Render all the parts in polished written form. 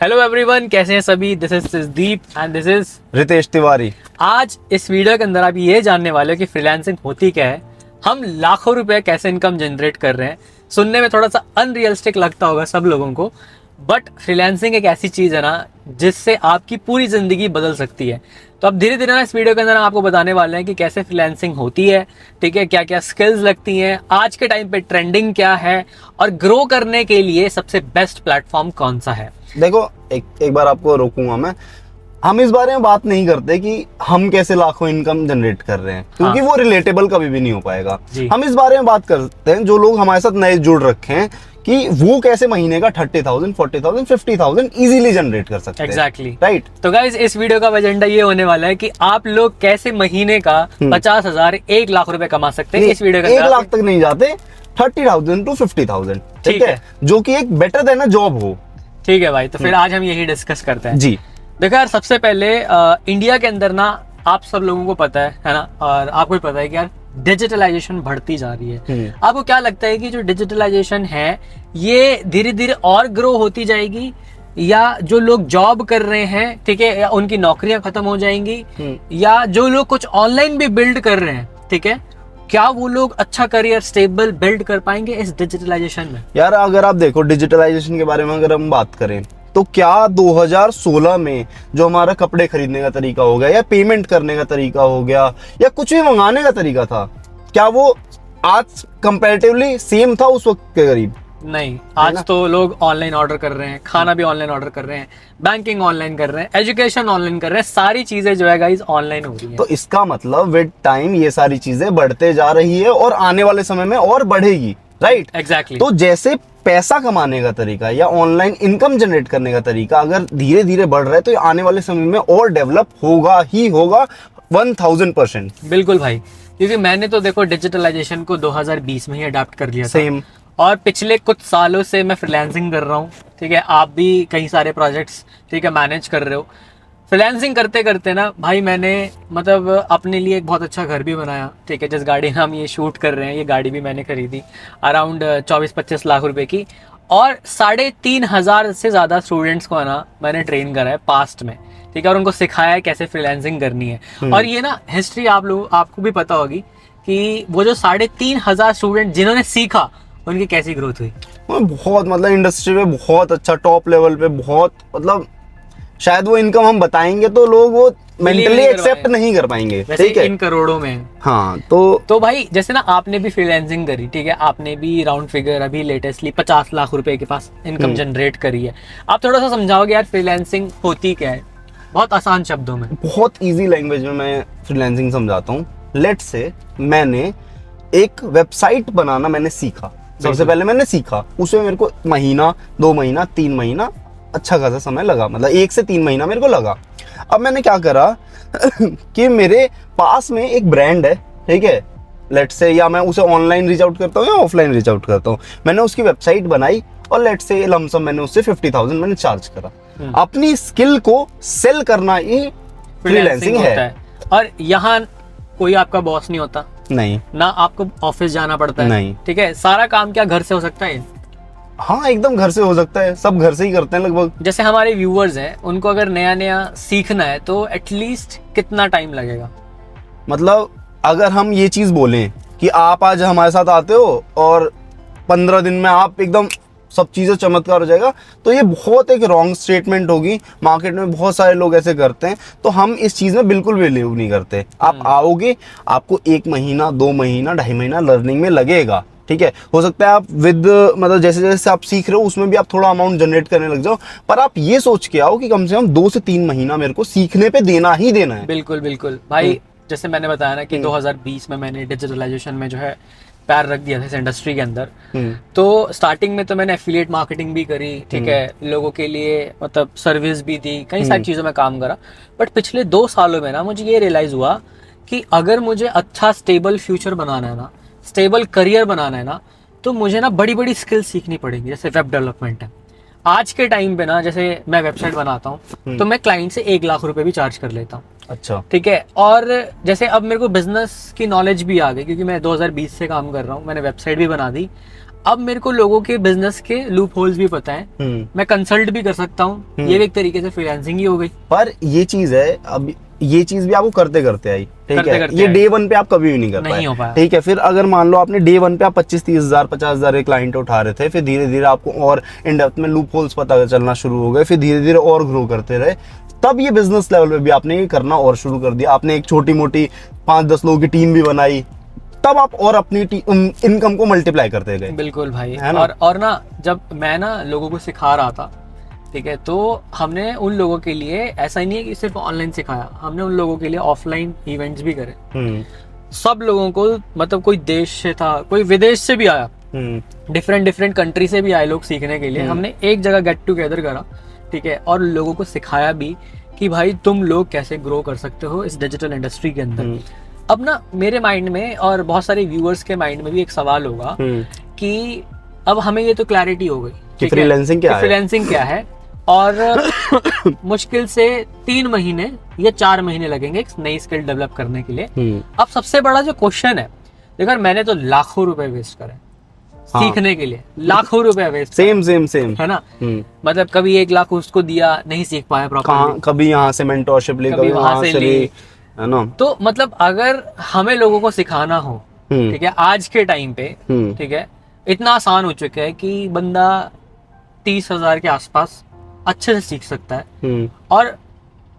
Hello everyone, कैसे हैं सभी। This is Deep and this is Ritesh Tiwari. आज इस वीडियो के अंदर आप ये जानने वाले हो कि फ्रीलांसिंग होती क्या है, हम लाखों रुपए कैसे इनकम जनरेट कर रहे हैं। सुनने में थोड़ा सा अनरियलिस्टिक लगता होगा सब लोगों को, बट फ्रीलांसिंग एक ऐसी चीज है ना जिससे आपकी पूरी जिंदगी बदल सकती है। तो अब धीरे धीरे ना इस वीडियो के अंदर आपको बताने वाले हैं कि कैसे फ्रीलांसिंग होती है, ठीक है, क्या क्या स्किल्स लगती हैं, आज के टाइम पे ट्रेंडिंग क्या है और ग्रो करने के लिए सबसे बेस्ट प्लेटफॉर्म कौन सा है। देखो एक बार आपको रोकूंगा मैं। हम इस बारे में बात नहीं करते कि हम कैसे लाखों इनकम जनरेट कर रहे हैं, क्योंकि वो रिलेटेबल कभी भी नहीं हो पाएगा। हम इस बारे में बात करते हैं जो लोग हमारे साथ नए जुड़ रखे हैं कि वो कैसे महीने का 30,000, 40,000, 50,000 इजीली जनरेट कर सकते हैं। Exactly right. तो गाइज इस वीडियो का एजेंडा ये होने वाला है कि आप लोग कैसे महीने का 50,000 1 लाख रुपए कमा सकते हैं। इस वीडियो का 1 लाख तक नहीं जाते, 30,000 to 50,000, ठीक है, जो कि एक बेटर देन अ जॉब हो। ठीक है भाई, तो फिर आज हम यही डिस्कस करते हैं। जी देखो यार, सबसे पहले इंडिया के अंदर ना आप सब लोगों को पता है ना, और आपको भी पता है कि यार डिजिटलाइजेशन बढ़ती जा रही है। आपको क्या लगता है कि जो डिजिटलाइजेशन है ये धीरे धीरे और ग्रो होती जाएगी, या जो लोग जॉब कर रहे हैं, ठीक है, या उनकी नौकरियां खत्म हो जाएंगी, या जो लोग कुछ ऑनलाइन भी बिल्ड कर रहे हैं, ठीक है, क्या वो लोग अच्छा करियर स्टेबल बिल्ड कर पाएंगे इस डिजिटलाइजेशन में? यार अगर आप देखो डिजिटलाइजेशन के बारे में अगर हम बात करें तो क्या 2016 में जो हमारा कपड़े खरीदने का तरीका हो गया या पेमेंट करने का तरीका हो गया या कुछ भी मंगाने का तरीका था, क्या वो आज कंपैरेटिवली सेम था उस वक्त के करीब? नहीं, आज तो लोग ऑनलाइन ऑर्डर कर रहे हैं, खाना भी ऑनलाइन ऑर्डर कर रहे हैं, बैंकिंग ऑनलाइन कर रहे हैं, एजुकेशन ऑनलाइन कर रहे हैं, सारी चीजें जो है गाइस ऑनलाइन हो रही है। तो इसका मतलब विद टाइम ये सारी चीजें बढ़ते जा रही है और आने वाले समय में और बढ़ेगी। Right, exactly. तो जैसे पैसा कमाने का तरीका या ऑनलाइन इनकम जनरेट करने का तरीका अगर धीरे धीरे बढ़ रहा है तो आने वाले समय में और डेवलप होगा ही होगा 1000%। बिल्कुल भाई, क्योंकि मैंने तो देखो डिजिटलाइजेशन को 2020 में ही अडॉप्ट कर लिया था। सेम। और पिछले कुछ सालों से मैं फ्रीलांसिंग कर रहा हूँ, ठीक है, आप भी कई सारे प्रोजेक्ट्स, ठीक है, मैनेज कर रहे हो। फ्रीलांसिंग करते करते ना भाई मैंने मतलब अपने लिए एक बहुत अच्छा घर भी बनाया, ठीक है, जिस गाड़ी में हम ये शूट कर रहे हैं ये गाड़ी भी मैंने खरीदी अराउंड 24-25 लाख रुपए की, और 3,500 से ज़्यादा स्टूडेंट्स को ना मैंने ट्रेन करा है पास्ट में, ठीक है, और उनको सिखाया है कैसे फ्रीलांसिंग करनी है। और ये ना हिस्ट्री आपको भी पता होगी कि वो जो 3,500 स्टूडेंट जिन्होंने सीखा उनकी कैसी ग्रोथ हुई। बहुत मतलब इंडस्ट्री में बहुत अच्छा टॉप लेवल पे बहुत मतलब शायद वो इनकम हम बताएंगे तो लोग वो मेंटली एक्सेप्ट नहीं कर पाएंगे, ठीक है, इन करोड़ों में। हाँ तो भाई जैसे ना आपने भी फ्रीलांसिंग करी, ठीक है, आपने भी राउंड फिगर अभी लेटेस्टली 50 लाख रुपए के पास इनकम जनरेट करी है। आप थोड़ा सा समझाओगे यार फ्रीलांसिंग होती क्या है, बहुत आसान शब्दों में। बहुत इजी लैंग्वेज में मैं फ्रीलांसिंग समझाता हूँ। लेट्स से मैंने एक वेबसाइट बनाना मैंने सीखा, सबसे पहले मैंने सीखा, उसमें मेरे को महीना 2 महीना 3 महीना अच्छा खासा समय लगा, मतलब 1 से 3 महीना मेरे को लगा। अब मैंने क्या करा कि मेरे पास में एक ब्रांड है, ठीक है, लेट्स से, या मैं उसे ऑनलाइन रीच आउट करता हूँ या ऑफलाइन रीच आउट करता हूँ, मैंने उसकी वेबसाइट बनाई और लेट्स से लमसम मैंने उससे 50,000 मैंने चार्ज करा। अपनी स्किल को सेल करना ही फ्रीलांसिंग है। और यहाँ कोई आपका बॉस नहीं होता, नहीं ना आपको ऑफिस जाना पड़ता है, नहीं, ठीक है, सारा काम क्या घर से हो सकता है? हाँ एकदम घर से हो सकता है, सब घर से ही करते हैं लगभग। जैसे हमारे व्यूअर्स हैं, उनको अगर नया नया सीखना है तो एटलीस्ट कितना टाइम लगेगा? मतलब अगर हम ये चीज बोलें कि आप आज हमारे साथ आते हो और 15 दिन में आप एकदम सब चीजें चमत्कार हो जाएगा, तो ये बहुत एक रॉन्ग स्टेटमेंट होगी। मार्केट में बहुत सारे लोग ऐसे करते हैं, तो हम इस चीज में बिल्कुल बिलीव नहीं करते। आप आओगे, आपको 1 महीना 2 महीना 2.5 महीना लर्निंग में लगेगा, ठीक है, हो सकता है आप विद मतलब जैसे जैसे आप सीख रहे हो उसमें भी आप थोड़ा अमाउंट जनरेट करने लग जाओ, पर आप ये सोच के आओ कि कम से कम 2 से 3 महीना मेरे को सीखने पे देना ही देना है। बिल्कुल बिल्कुल भाई, जैसे मैंने बताया ना कि 2020 में मैंने डिजिटलाइजेशन में जो है पैर रख दिया था इस इंडस्ट्री के अंदर। तो स्टार्टिंग में तो मैंने एफिलिएट मार्केटिंग भी करी, ठीक है, लोगों के लिए मतलब सर्विस भी दी, कई सारी चीज़ों में काम करा। बट पिछले 2 सालों में ना मुझे ये रियलाइज़ हुआ कि अगर मुझे अच्छा स्टेबल फ्यूचर बनाना है ना, स्टेबल करियर बनाना है ना, तो मुझे ना बड़ी बड़ी स्किल्स सीखनी पड़ेगी। जैसे वेब डेवलपमेंट है, आज के टाइम पे ना, जैसे मैं वेबसाइट बनाता हूँ तो मैं क्लाइंट से 1 लाख रुपए भी चार्ज कर लेता हूँ। अच्छा, ठीक है, और जैसे अब मेरे को बिजनेस की नॉलेज भी आ गई क्योंकि मैं 2020 से काम कर रहा हूँ, मैंने वेबसाइट भी बना दी। अब मेरे को लोगों के बिजनेस के लूप होल्स भी पता है, मैं कंसल्ट भी कर सकता हूँ, ये भी एक तरीके से फ्रीलांसिंग ही हो गई। पर ये चीज है, अब ये चीज भी आपको करते करते आई, ठीक करते है, करते ये आई। डे वन पे आप कभी भी नहीं कर नहीं हो पाए, पाया। ठीक है। फिर अगर मान लो आपने डे वन पे आप 25-30 हजार 50 हजार एक क्लाइंट उठा रहे थे, फिर धीरे धीरे आपको और इन डेप्थ में लूप होल्स पता चलना शुरू हो गए, फिर धीरे धीरे और ग्रो करते रहे, तब ये बिजनेस लेवल पे भी आपने ये करना और शुरू कर दिया। आपने एक छोटी मोटी 5-10 लोगों की टीम भी बनाई, तब आप और अपनी इनकम को मल्टीप्लाई करते गए। बिल्कुल भाई, है ना? और ना जब मैं ना लोगों को सिखा रहा था, ठीक है, तो हमने उन लोगों के लिए, ऐसा ही नहीं है कि सिर्फ ऑनलाइन सिखाया, हमने उन लोगों के लिए ऑफलाइन इवेंट्स भी करे। सब लोगों को, मतलब कोई देश से था, कोई विदेश से भी आया, डिफरेंट कंट्री से भी आए लोग सीखने के लिए। हमने एक जगह गेट टुगेदर करा, ठीक है, और लोगों को सिखाया भी कि भाई तुम लोग कैसे ग्रो कर सकते हो इस डिजिटल इंडस्ट्री के अंदर। अब ना मेरे माइंड में और बहुत सारे व्यूअर्स के माइंड में भी एक सवाल होगा कि अब हमें ये तो क्लैरिटी हो गई कि फ्रीलांसिंग क्या है, फ्रीलांसिंग क्या है, और मुश्किल से 3 महीने या 4 महीने लगेंगे एक नई स्किल डेवलप करने के लिए। अब सबसे बड़ा जो क्वेश्चन है, देखो मैंने तो लाखों रुपए वेस्ट करे सीखने के लिए, लाखों रुपए वेस्ट, सेम है ना। मतलब कभी 1 लाख उसको दिया, नहीं सीख पाया प्रॉपर्ली, कभी यहाँ से मेंटरशिप ली, कभी वहां से ली, है ना। तो मतलब अगर हमें लोगों को सिखाना हो, ठीक है, आज के टाइम पे, ठीक है, इतना आसान हो चुका है कि बंदा 30,000 के आसपास अच्छे से सीख सकता है। और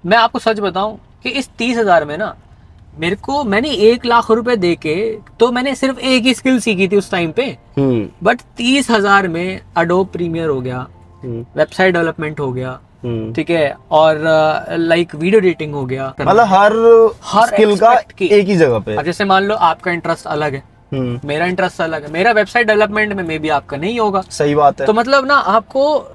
मैं आपको सच बताऊं कि इस 30,000 में ना मैंने 1 लाख रुपए दे के तो मैंने सिर्फ एक ही स्किल सीखी थी उस टाइम पे, बट 30,000 में अडोब प्रीमियर हो गया, वेबसाइट डेवलपमेंट हो गया, ठीक है, और लाइक वीडियो एडिटिंग हो गया, मतलब हर स्किल का एक ही जगह पे। अब जैसे मान लो आपका इंटरेस्ट अलग है, मेरा इंटरेस्ट अलग है, मेरा वेबसाइट डेवलपमेंट में मे बी आपका नहीं होगा, सही बात है। तो मतलब ना आपको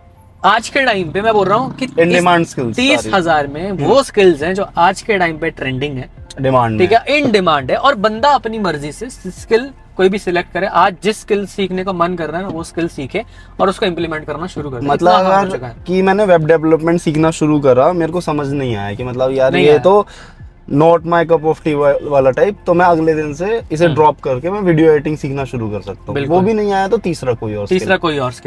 आज के टाइम पे मैं बोल रहा हूँ कि इन डिमांड स्किल्स 30,000 में वो स्किल्स हैं जो आज के टाइम पे ट्रेंडिंग है, डिमांड, ठीक है, इन डिमांड है, और बंदा अपनी मर्जी से स्किल कोई भी सिलेक्ट करे। आज जिस स्किल सीखने का मन कर रहा है ना, वो स्किल सीखे और उसको इम्प्लीमेंट करना शुरू कर दे। मतलब अगर कि मैंने वेब डेवलपमेंट सीखना शुरू करा, मेरे को समझ नहीं आया कि मतलब यार ये तो not my cup of T वाला टाइप, तो मैं अगले दिन से इसे ड्रॉप करके मैं वीडियो एडिटिंग सीखना शुरू कर सकता हूँ। वो भी नहीं आया तो तीसरा कोई और स्किल,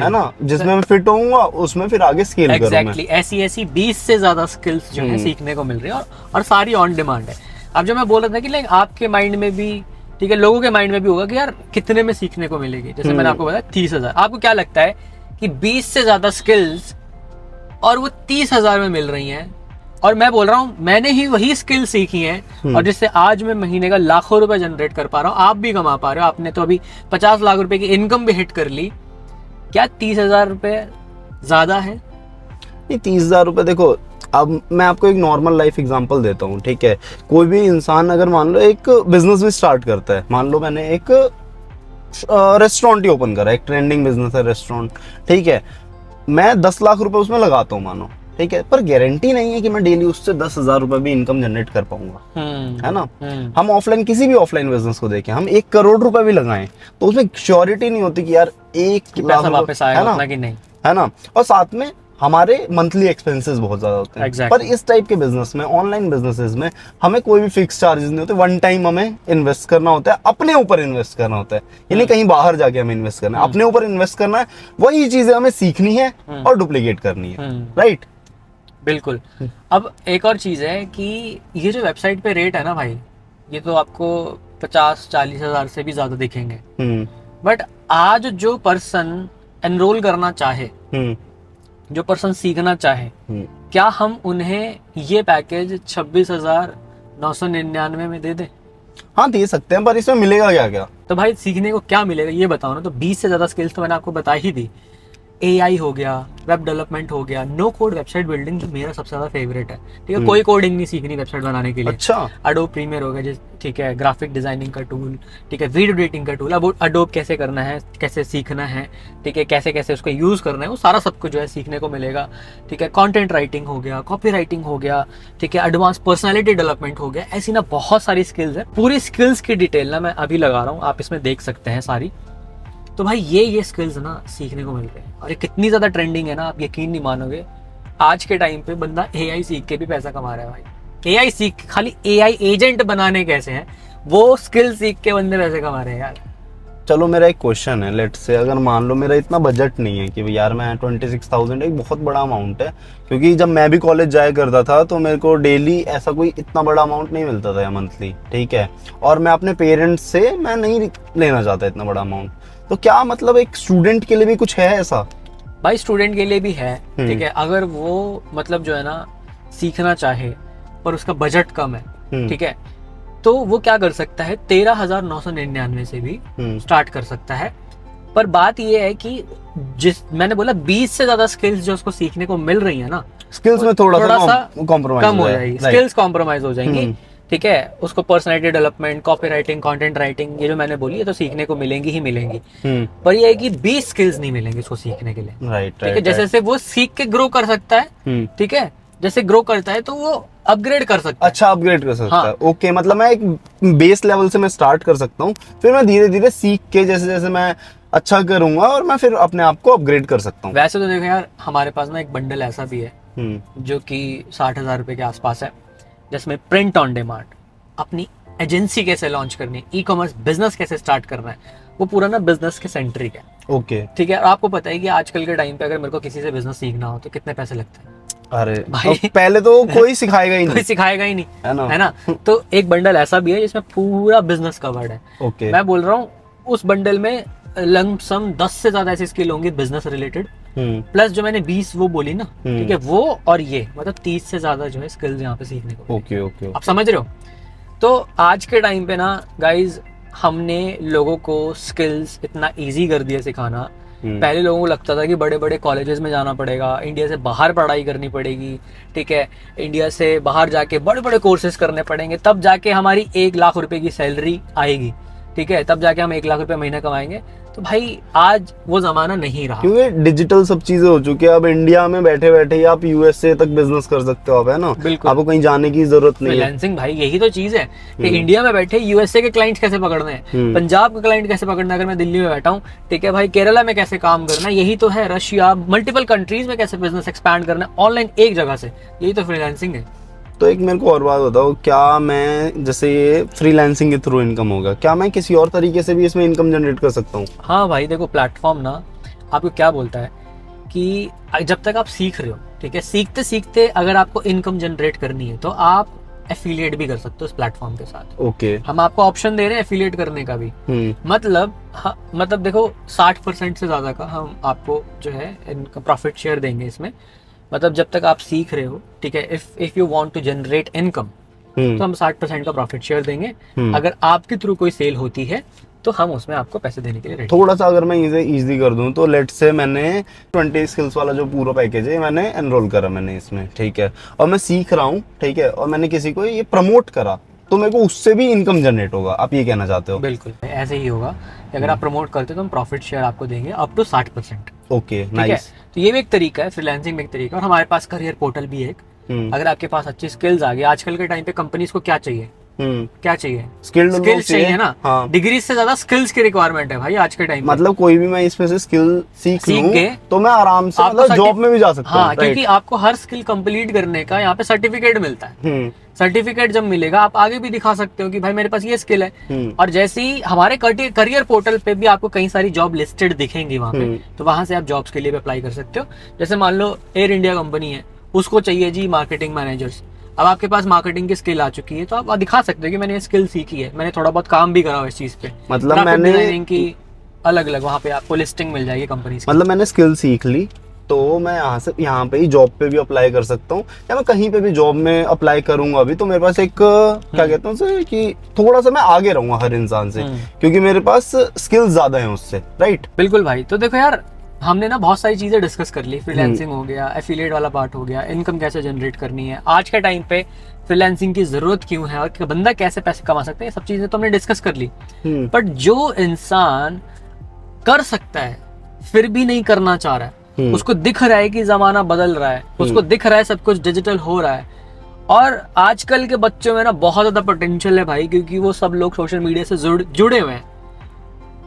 है ना, जिसमें मैं फिट होऊंगा, उसमें फिर आगे स्केल करूंगा। एग्जैक्टली, ऐसी 20 से ज्यादा स्किल्स जो है सीखने को मिल रही है, और सारी ऑन डिमांड है। अब जो मैं बोल रहा था कि लाइक आपके माइंड में भी, ठीक है, लोगों के माइंड में भी होगा कि यार कितने में सीखने को मिलेगी। जैसे मैंने आपको बताया 30,000, आपको क्या लगता है कि 20 से ज्यादा स्किल्स और वो 30,000 में मिल रही हैं, और मैं बोल रहा हूँ मैंने ही वही स्किल सीखी है और जिससे आज मैं महीने का लाखों रुपए जनरेट कर पा रहा हूँ, आप भी कमा पा रहे हो। आपने तो अभी 50 लाख रुपए की इनकम भी हिट कर ली, क्या 30,000 रुपए ज्यादा है? नहीं, 30,000 रुपए, देखो अब मैं आपको एक नॉर्मल लाइफ एग्जांपल देता हूँ, ठीक है। कोई भी इंसान अगर मान लो एक बिजनेस भी स्टार्ट करता है, मान लो मैंने एक रेस्टोरेंट ही ओपन करा, एक ट्रेंडिंग बिजनेस है रेस्टोरेंट, ठीक है, मैं 10 लाख रुपए उसमें लगाता हूँ मानो, ठीक है, पर गारंटी नहीं है कि मैं डेली उससे 10,000 रुपए भी इनकम जनरेट कर पाऊंगा, है ना। हम ऑफलाइन, किसी भी ऑफलाइन बिजनेस को देखें, हम 1 करोड़ रुपए भी लगाएं तो उसमें श्योरिटी नहीं होती कि यार 1 लाख वापस आएगा उतना कि नहीं, है ना। और साथ में हमारे मंथली एक्सपेंसेस बहुत ज्यादा होते हैं। exactly. पर इस टाइप के बिजनेस में, ऑनलाइन बिजनेसेस में, हमें कोई भी फिक्स चार्जेस नहीं होते। वन टाइम हमें इन्वेस्ट करना होता है, अपने ऊपर इन्वेस्ट करना होता है, यानी कहीं बाहर जाके हमें इन्वेस्ट करना है, अपने ऊपर इन्वेस्ट करना है। वही चीजें हमें सीखनी है और डुप्लीकेट करनी है, राइट। बिल्कुल। अब एक और चीज है कि ये जो वेबसाइट पे रेट है ना भाई, ये तो आपको 50-40 हजार से भी ज्यादा दिखेंगे, बट आज जो पर्सन एनरोल करना चाहे, जो पर्सन सीखना चाहे, क्या हम उन्हें ये पैकेज 26,999 में दे दें? हाँ, दे सकते हैं, पर इसमें मिलेगा क्या क्या? तो भाई सीखने को क्या मिलेगा ये बताओ ना। तो 20 से ज्यादा स्किल्स तो मैंने आपको बता ही दी। AI हो गया, वेब डेवलपमेंट हो गया, नो कोड वेबसाइट बिल्डिंग जो मेरा सबसे ज्यादा फेवरेट है, ठीक है, कोई कोडिंग नहीं सीखनी वेबसाइट बनाने के लिए। अच्छा। अडोब प्रीमियर हो गया, ठीक है, ग्राफिक डिजाइनिंग का टूल, ठीक है, वीडियो एडिटिंग का टूल। अब अडोब कैसे करना है, कैसे सीखना है, ठीक है, कैसे कैसे उसको यूज करना है, वो सारा सब कुछ जो है सीखने को मिलेगा, ठीक है। कंटेंट राइटिंग हो गया, कॉपी राइटिंग हो गया, ठीक है, एडवांस पर्सनैलिटी डेवलपमेंट हो गया, ऐसी ना बहुत सारी स्किल्स है। पूरी स्किल्स की डिटेल ना मैं अभी लगा रहा हूँ, आप इसमें देख सकते हैं सारी। तो भाई ये स्किल्स ना सीखने को मिल रहे हैं, और ये कितनी ज्यादा ट्रेंडिंग है ना, आप यकीन नहीं मानोगे। आज के टाइम पे बंदा AI सीख के भी पैसा कमा रहा है भाई। AI सीख, खाली AI एजेंट बनाने कैसे हैं, वो स्किल सीख के बंदे पैसे कमा रहे हैं यार। चलो मेरा एक क्वेश्चन है, लेट से अगर मान लो मेरा इतना बजट नहीं है कि यार मैं 26,000 एक बहुत बड़ा अमाउंट है, क्योंकि जब मैं भी कॉलेज जाया करता था तो मेरे को डेली ऐसा कोई इतना बड़ा अमाउंट नहीं मिलता था या मंथली, ठीक है, और मैं अपने पेरेंट्स से मैं नहीं लेना चाहता इतना बड़ा अमाउंट, तो क्या मतलब एक स्टूडेंट के लिए भी कुछ है ऐसा? भाई स्टूडेंट के लिए भी है, ठीक है, अगर वो मतलब जो है ना सीखना चाहे पर उसका बजट कम है, ठीक है, तो वो क्या कर सकता है 13,999 से भी स्टार्ट कर सकता है। पर बात ये है कि जिस मैंने बोला 20 से ज्यादा स्किल्स जो उसको सीखने को मिल रही है ना, स्किल्स में थोड़ा सा कॉम्प्रोमाइज कम हो जाएगी, स्किल्स कॉम्प्रोमाइज हो जाएंगी, ठीक है। उसको personality development, copy writing, content writing, ये जो मैंने बोली है तो सीखने को मिलेंगी ही मिलेंगी, पर ये है कि 20 स्किल्स नहीं मिलेंगे उसको सीखने के लिए, राइट, ठीक है। जैसे जैसे वो सीख के ग्रो कर सकता है, ठीक है, जैसे ग्रो करता है तो वो अपग्रेड कर सकता है। अच्छा, अपग्रेड कर सकता हाँ। है, ओके, मतलब मैं एक बेस लेवल से मैं स्टार्ट कर सकता हूँ, फिर मैं धीरे धीरे सीख के जैसे जैसे मैं अच्छा करूंगा और मैं फिर अपने आप को अपग्रेड कर सकता हूँ। वैसे तो देखो यार, हमारे पास ना एक बंडल ऐसा भी है जो कि 60,000 रुपए के आसपास है, जिसमें प्रिंट ऑन डिमांड, अपनी एजेंसी कैसे लॉन्च करनी है, ई कॉमर्स बिजनेस कैसे स्टार्ट करना है, वो पूरा ना बिजनेस के सेंट्रिक है, ओके, ठीक है। और आपको पता है कि आजकल के टाइम पे अगर मेरे को किसी से बिजनेस सीखना हो तो कितने पैसे लगते हैं अरे भाई। अब पहले तो कोई सिखाएगा ही कोई नहीं, सिखाएगा ही नहीं, है ना? तो एक बंडल ऐसा भी है जिसमें पूरा बिजनेस कवर्ड है। ओके, मैं बोल रहा हूँ उस बंडल में लमसम 10 से ज्यादा ऐसी स्किल होंगी बिजनेस रिलेटेड, प्लस जो मैंने 20 वो बोली ना, ठीक है, वो और ये मतलब 30 से ज्यादा जो है स्किल्स यहाँ पे सीखने को। ओके, ओके, आप समझ रहे हो? तो आज के टाइम पे ना गाइज, हमने लोगों को स्किल्स इतना इजी कर दिया सिखाना। पहले लोगों को लगता था कि बड़े बड़े कॉलेजेस में जाना पड़ेगा, इंडिया से बाहर पढ़ाई करनी पड़ेगी, ठीक है, इंडिया से बाहर जाके बड़े बड़े कोर्सेज करने पड़ेंगे, तब जाके हमारी 1 लाख रुपए की सैलरी आएगी, ठीक है, तब जाके हम 1 लाख रुपए महीना कमाएंगे। तो भाई आज वो जमाना नहीं रहा, क्योंकि डिजिटल सब चीजें हो चुकी है। अब इंडिया में बैठे बैठे ही आप यूएसए तक बिजनेस कर सकते हो, आप, है ना? बिल्कुल, आपको कहीं जाने की जरूरत नहीं है। फ्रीलांसिंग भाई यही तो चीज है कि इंडिया में बैठे यूएसए के क्लाइंट्स कैसे पकड़ने हैं, पंजाब का क्लाइंट कैसे पकड़ना है, अगर मैं दिल्ली में बैठा हूँ, ठीक है भाई, केरला में कैसे काम करना है, यही तो है। रशिया, मल्टीपल कंट्रीज में कैसे बिजनेस एक्सपैंड करना है ऑनलाइन एक जगह से, यही तो फ्रीलांसिंग है। तो एक मेरे को और बात बताओ, क्या मैं जैसे ये फ्रीलांसिंग के थ्रू इनकम होगा, क्या मैं किसी और तरीके से भी इसमें इनकम जनरेट कर सकता हूँ? हाँ भाई देखो, प्लेटफॉर्म ना आपको क्या बोलता है कि जब तक आप सीख रहे हो, ठीक है, सीखते सीखते अगर आपको इनकम जनरेट करनी है तो आप एफिलिएट भी कर सकते हो इस प्लेटफॉर्म के साथ। ओके, हम आपको ऑप्शन दे रहे हैं एफिलिएट करने का भी। मतलब मतलब देखो 60% से ज्यादा का हम आपको जो है इनका प्रॉफिट शेयर देंगे इसमें। मतलब जब तक आप सीख रहे हो, ठीक है, if you want to generate income तो हम 60% का प्रॉफिट शेयर देंगे। अगर आपके थ्रू कोई सेल होती है तो हम उसमें आपको पैसे देने के लिए रेडी। थोड़ा सा अगर मैं इसे इजी कर दूं तो लेट से मैंने 20 स्किल्स वाला जो पूरा पैकेज है मैंने एनरोल करा मैंने इसमें, ठीक है, और मैं सीख रहा हूँ, ठीक है, और मैंने किसी को ये प्रमोट करा, तो मेरे को उससे भी इनकम जनरेट होगा, आप ये कहना चाहते हो? बिल्कुल ऐसे ही होगा कि अगर आप प्रमोट करते हो तो हम प्रॉफिट शेयर आपको देंगे अप टू 60%। Okay, nice. तो ये भी एक तरीका है, फ्रीलांसिंग में एक तरीका। और हमारे पास करियर पोर्टल भी है एक। अगर आपके पास अच्छी स्किल्स आ गई, आजकल के टाइम पे कंपनीज को क्या चाहिए, क्या चाहिए, स्किल्स चाहिए ना। हाँ। डिग्री से ज्यादा स्किल्स की रिक्वायरमेंट है भाई आज के टाइम। मतलब कोई भी मैं इसमें से स्किल सीख लूं तो मैं आराम से मतलब जॉब में भी जा सकता हूं। हाँ, क्योंकि आपको हर स्किल कंप्लीट करने का यहाँ पे सर्टिफिकेट मिलता है। सर्टिफिकेट जब मिलेगा आप आगे भी दिखा सकते हो कि भाई मेरे पास ये स्किल है। और जैसे ही हमारे करियर पोर्टल पे भी आपको कई सारी जॉब लिस्टेड दिखेंगी वहाँ पे, तो वहां से आप जॉब्स के लिए भी अप्लाई कर सकते हो। जैसे मान लो एयर इंडिया कंपनी है, उसको चाहिए जी मार्केटिंग मैनेजर्स। अब आपके पास मार्केटिंग की स्किल आ चुकी है तो आप दिखा सकते हो कि मैंने ये स्किल सीखी है, मैंने थोड़ा बहुत काम भी करा हो इस चीज पे। मतलब मैंने की अलग अलग वहाँ पे आपको लिस्टिंग मिल जाएगी कंपनी की। मतलब मैंने स्किल सीख ली तो मैं यहाँ पे ही जॉब पे भी अप्लाई कर सकता हूँ, या मैं कहीं पे भी जॉब में अप्लाई करूंगा अभी तो मेरे पास एक क्या कहते हैं उसे कि थोड़ा सा मैं आगे रहूंगा हर इंसान से, क्योंकि मेरे पास स्किल्स ज्यादा हैं उससे, राइट? बिल्कुल भाई। तो देखो यार, हमने ना बहुत सारी चीजें डिस्कस कर ली। फ्रीलांसिंग हो गया, एफिलिएट वाला पार्ट हो गया, इनकम कैसे जनरेट करनी है, आज के टाइम पे फ्रीलांसिंग की जरूरत क्यों है और बंदा कैसे पैसे कमा सकते हैं, ये सब चीजें तो हमने डिस्कस कर ली। बट जो इंसान कर सकता है फिर भी नहीं करना चाह रहा है, उसको दिख रहा है कि जमाना बदल रहा है, उसको दिख रहा है सब कुछ डिजिटल हो रहा है, और आजकल के बच्चों में ना बहुत ज्यादा पोटेंशियल है भाई, क्योंकि वो सब लोग सोशल मीडिया से जुड़े हुए हैं।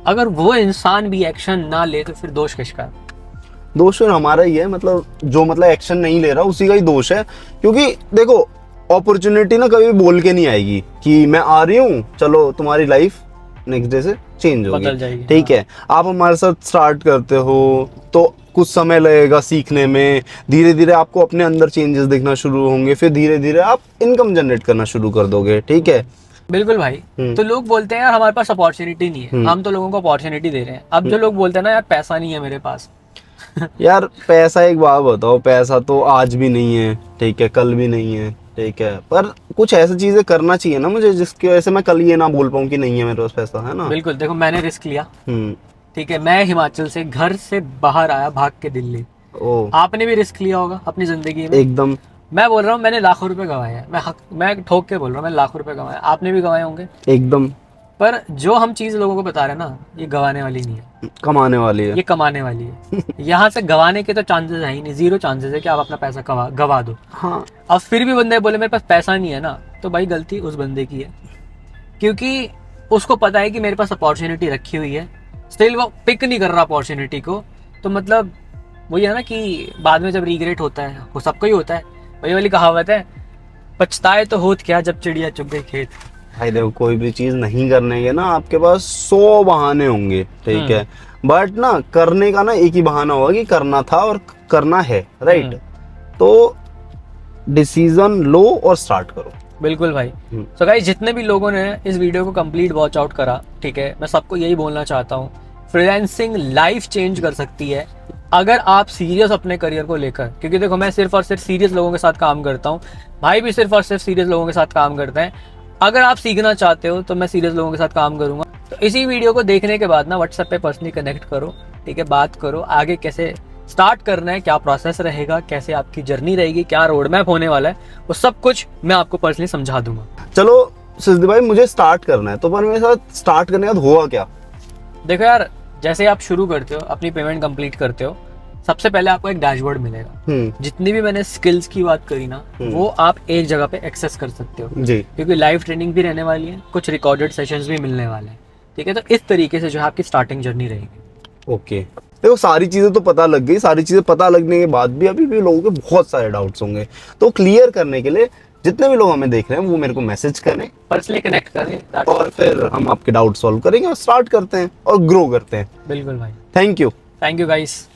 अगर वो इंसान भी एक्शन ना ले तो फिर दोष किसका? दोष फिर हमारा ही है। मतलब जो मतलब एक्शन नहीं ले रहा उसी का ही दोष है, क्योंकि देखो अपॉर्चुनिटी ना कभी बोल के नहीं आएगी कि मैं आ रही हूँ चलो तुम्हारी लाइफ नेक्स्ट डे से चेंज होगी, बदल जाएगी, ठीक है। आप हमारे साथ स्टार्ट करते हो तो कुछ समय लगेगा सीखने में, धीरे धीरे आपको अपने अंदर चेंजेस दिखना शुरू होंगे, फिर धीरे धीरे आप इनकम जनरेट करना शुरू कर दोगे, ठीक है। बिल्कुल भाई। तो लोग बोलते हैं यार हमारे पास अपॉर्चुनिटी नहीं है, हम तो लोगों को अपॉर्चुनिटी दे रहे हैं। अब जो लोग बोलते हैं ना यार पैसा नहीं है मेरे पास, यार पैसा, एक बात बताओ, पैसा तो आज भी नहीं है, ठीक है, कल भी नहीं है, ठीक है, पर कुछ ऐसी चीजें करना चाहिए ना मुझे जिसकी वजह से मैं कल ये ना बोल पाऊँ कि नहीं है मेरे पास पैसा, है ना। बिल्कुल। देखो मैंने रिस्क लिया, हम्म। ठीक है, मैं हिमाचल से घर से बाहर आया भाग के दिल्ली। ओ, आपने भी रिस्क लिया होगा अपनी जिंदगी में। एकदम। मैं बोल रहा हूँ मैंने लाखों रुपए गंवाए हैं, मैं ठोक के बोल रहा हूँ मैंने लाखों रुपए गंवाए, आपने भी गंवाए होंगे। एकदम। पर जो हम चीज लोगों को बता रहे हैं ना, ये गंवाने वाली नहीं है, कमाने वाली है। ये कमाने वाली है। यहाँ से गंवाने के तो चांसेस है ही नहीं, जीरो चांसेस है कि आप अपना पैसा गवा दो। हाँ। अब फिर भी बंदे बोले मेरे पास पैसा नहीं है ना, तो भाई गलती उस बंदे की है, क्योंकि उसको पता है कि मेरे पास अपॉर्चुनिटी रखी हुई है, स्टिल वो पिक नहीं कर रहा अपॉर्चुनिटी को। तो मतलब वही है ना कि बाद में जब रिग्रेट होता है, वो सबको ही होता है, वही वाली कहावत है, पछताए तो होत क्या जब चिड़िया चुग गई खेत। भाई देखो, कोई भी चीज नहीं करने के ना आपके पास 100 बहाने होंगे, ठीक है, बट ना करने का ना एक ही बहाना होगा कि करना था और करना है, राइट। तो डिसीजन लो और स्टार्ट करो। बिल्कुल भाई। सो गाइस, जितने भी लोगों ने इस वीडियो को कंप्लीट वॉच आउट करा, ठीक है, मैं सबको यही बोलना चाहता हूँ, फ्रीलांसिंग लाइफ चेंज कर सकती है अगर आप सीरियस अपने करियर को लेकर। क्योंकि देखो मैं सिर्फ और सिर्फ सीरियस लोगों के साथ काम करता हूँ, भाई भी सिर्फ और सिर्फ सीरियस लोगों के साथ काम करते हैं। अगर आप सीखना चाहते हो तो मैं सीरियस लोगों के साथ काम करूंगा। तो इसी वीडियो को देखने के बाद ना व्हाट्सएप पे पर्सनली कनेक्ट करो, ठीक है, बात करो, आगे कैसे स्टार्ट करना है, क्या प्रोसेस रहेगा, कैसे आपकी जर्नी रहेगी, क्या रोड मैप होने वाला है, वो सब कुछ मैं आपको पर्सनली समझा दूंगा। चलो सिद्धि भाई, मुझे स्टार्ट करना है, तो पर मेरे साथ स्टार्ट करने के बाद हुआ क्या? देखो यार, जैसे आप शुरू करते हो, अपनी पेमेंट कंप्लीट करते हो, सबसे पहले आपको एक डैशबोर्ड मिलेगा। जितनी भी मैंने स्किल्स की बात करी ना, वो आप एक जगह पे एक्सेस कर सकते हो जी, क्योंकि लाइव ट्रेनिंग भी रहने वाली है, कुछ रिकॉर्डेड सेशंस भी मिलने वाले हैं, ठीक है। तो इस तरीके से जो है आपकी स्टार्टिंग जर्नी रहेगी। ओके। देखो सारी चीजें तो पता लग गई, सारी चीजें पता लगने के बाद भी अभी भी लोगों के बहुत सारे डाउट्स होंगे, तो क्लियर करने के लिए जितने भी लोग हमें देख रहे हैं वो मेरे को मैसेज करें, पर्सनली कनेक्ट करें, और फिर हम आपके डाउट सॉल्व करेंगे और स्टार्ट करते हैं और ग्रो करते हैं। बिल्कुल भाई। Thank you. Thank you guys.